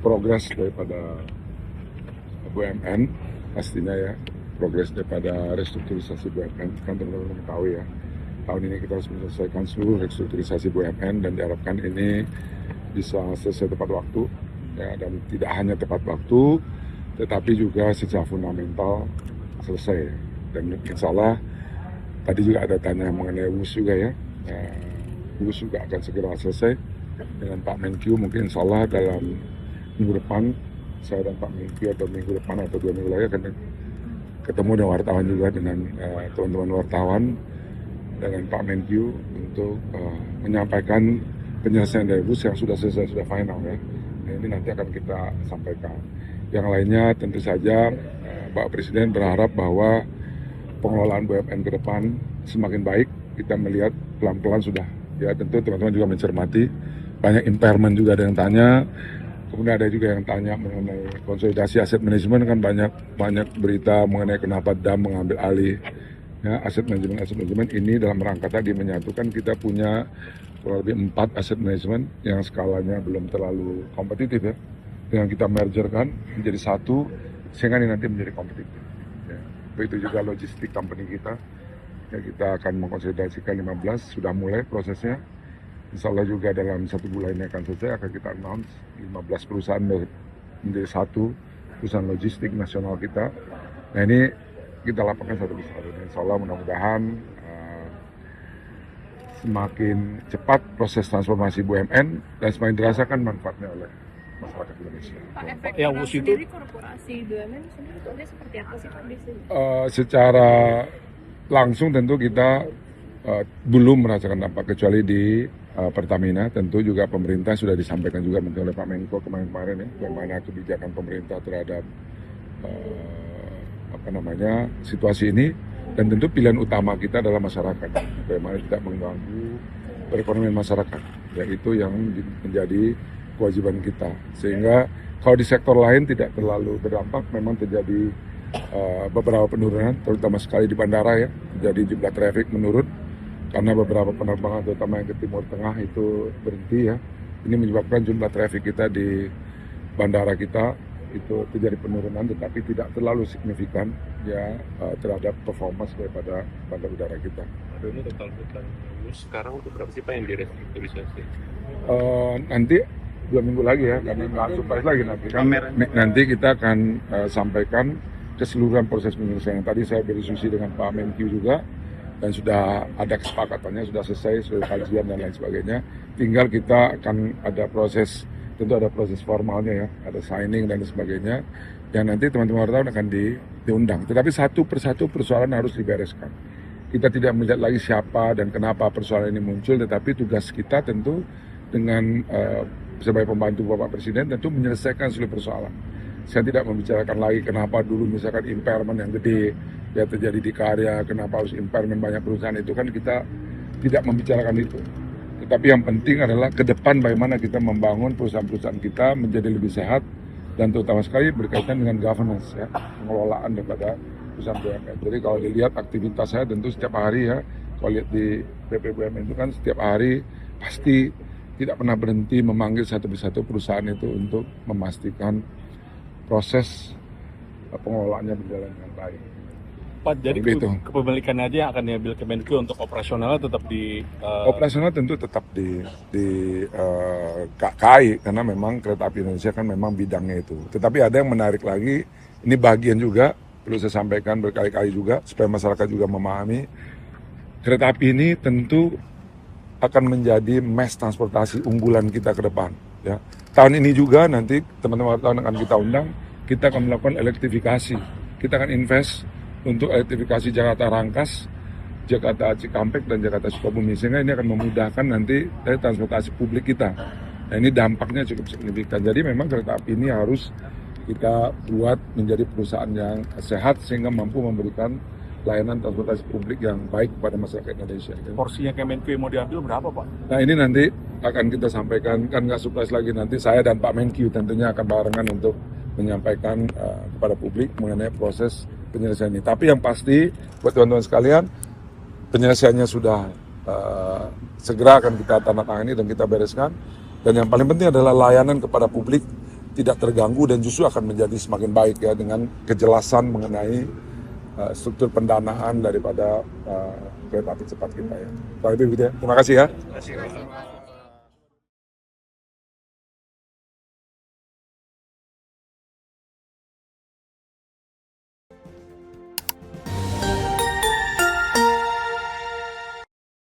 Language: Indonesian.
progres daripada BUMN pastinya ya, progres daripada restrukturisasi BUMN kan teman-teman tahu ya, tahun ini kita harus menyelesaikan seluruh restrukturisasi BUMN dan diharapkan ini bisa selesai tepat waktu ya, dan tidak hanya tepat waktu tetapi juga secara fundamental selesai. Dan insya Allah tadi juga ada tanya mengenai WUS juga ya, WUS juga akan segera selesai dengan Pak Menkyu. Mungkin insya Allah dalam minggu depan saya dan Pak Menkyu atau minggu depan atau 2 minggu lagi akan ketemu dengan wartawan juga, dengan teman-teman wartawan dengan Pak Menkyu untuk menyampaikan penyelesaian dari WUS yang sudah selesai, sudah final ya. Nah, ini nanti akan kita sampaikan. Yang lainnya tentu saja Pak Presiden berharap bahwa pengelolaan BUMN ke depan semakin baik. Kita melihat pelan-pelan sudah ya, tentu teman-teman juga mencermati banyak impairment juga ada yang tanya. Kemudian ada juga yang tanya mengenai konsolidasi aset manajemen, kan banyak berita mengenai kenapa DAM mengambil alih ya, aset manajemen ini dalam rangka tadi menyatukan. Kita punya kurang lebih 4 aset manajemen yang skalanya belum terlalu kompetitif ya, dengan kita mergerkan menjadi satu sehingga ini nanti menjadi kompetitif ya. Begitu juga logistik company kita ya, kita akan mengkonsolidasikan 15, sudah mulai prosesnya. Insya Allah juga dalam 1 bulan ini akan selesai, akan kita announce 15 perusahaan menjadi satu perusahaan logistik nasional kita. Nah ini kita lakukan satu persatu. Insya Allah mudah-mudahan semakin cepat proses transformasi BUMN dan semakin dirasakan manfaatnya oleh masyarakat Indonesia. Pak, efek yang sendiri korporasi BUMN sendiri itu seperti apa sih Pak di sini? Secara langsung tentu kita belum merasakan dampak, kecuali di Pertamina. Tentu juga pemerintah sudah disampaikan juga oleh Pak Menko kemarin ya, bagaimana kebijakan pemerintah terhadap situasi ini. Dan tentu pilihan utama kita adalah masyarakat, bagaimana tidak mengganggu perekonomian masyarakat, yaitu yang menjadi kewajiban kita. Sehingga kalau di sektor lain tidak terlalu berdampak, memang terjadi beberapa penurunan, terutama sekali di bandara ya, jadi jumlah traffic menurun karena beberapa penerbangan terutama yang ke Timur Tengah itu berhenti ya. Ini menyebabkan jumlah traffic kita di bandara kita itu terjadi penurunan, tetapi tidak terlalu signifikan ya terhadap performance daripada bandar udara kita. Ini total hutang sekarang untuk berapa sih Pak yang direstrukturisasi? Nanti 2 minggu lagi ya, karena nggak surprise lagi nanti kan. Nanti kita akan sampaikan keseluruhan proses penyelesaian. Tadi saya berdiskusi dengan Pak Menkyu juga, dan sudah ada kesepakatannya, sudah selesai, sudah kajian dan lain sebagainya. Tinggal kita akan ada proses, tentu ada proses formalnya ya, ada signing dan sebagainya. Dan nanti teman-teman wartawan akan diundang. Tetapi satu persatu persoalan harus dibereskan. Kita tidak melihat lagi siapa dan kenapa persoalan ini muncul, tetapi tugas kita tentu dengan sebagai pembantu Bapak Presiden tentu menyelesaikan seluruh persoalan. Saya tidak membicarakan lagi kenapa dulu misalkan impairment yang gede ya terjadi di Karya, kenapa harus impairment banyak perusahaan, itu kan kita tidak membicarakan itu. Tetapi yang penting adalah ke depan bagaimana kita membangun perusahaan-perusahaan kita menjadi lebih sehat, dan terutama sekali berkaitan dengan governance ya, pengelolaan daripada perusahaan BUMN. Jadi kalau dilihat aktivitas saya tentu setiap hari ya, kalau lihat di PP BUMN itu kan setiap hari pasti tidak pernah berhenti memanggil satu persatu perusahaan itu untuk memastikan proses pengelolaannya berjalan dengan baik. Pak, jadi kepemilikannya aja yang akan diambil Kemenkyu, untuk operasionalnya tetap di operasional tentu tetap di KAI, karena memang Kereta Api Indonesia kan memang bidangnya itu. Tetapi ada yang menarik lagi, ini bagian juga perlu saya sampaikan berkali-kali juga supaya masyarakat juga memahami. Kereta api ini tentu akan menjadi mass transportasi unggulan kita ke depan ya. Tahun ini juga nanti teman-teman wartawan akan kita undang, kita akan melakukan elektrifikasi. Kita akan invest untuk elektrifikasi Jakarta Rangkas, Jakarta Cikampek, dan Jakarta Sukabumi, sehingga ini akan memudahkan nanti dari transportasi publik kita. Nah, ini dampaknya cukup signifikan. Jadi memang kereta api ini harus kita buat menjadi perusahaan yang sehat sehingga mampu memberikan layanan transportasi publik yang baik kepada masyarakat Indonesia. Porsinya Kemenkyu yang mau diambil berapa Pak? Nah ini nanti akan kita sampaikan, kan nggak surprise lagi, nanti saya dan Pak Menkyu tentunya akan barengan untuk menyampaikan kepada publik mengenai proses penyelesaian ini. Tapi yang pasti buat teman-teman sekalian, penyelesaiannya sudah segera akan kita tanda tangani dan kita bereskan. Dan yang paling penting adalah layanan kepada publik tidak terganggu dan justru akan menjadi semakin baik ya dengan kejelasan mengenai struktur pendanaan daripada kereta api cepat kita ya. Pak Habib, gitu ya. Terima kasih ya.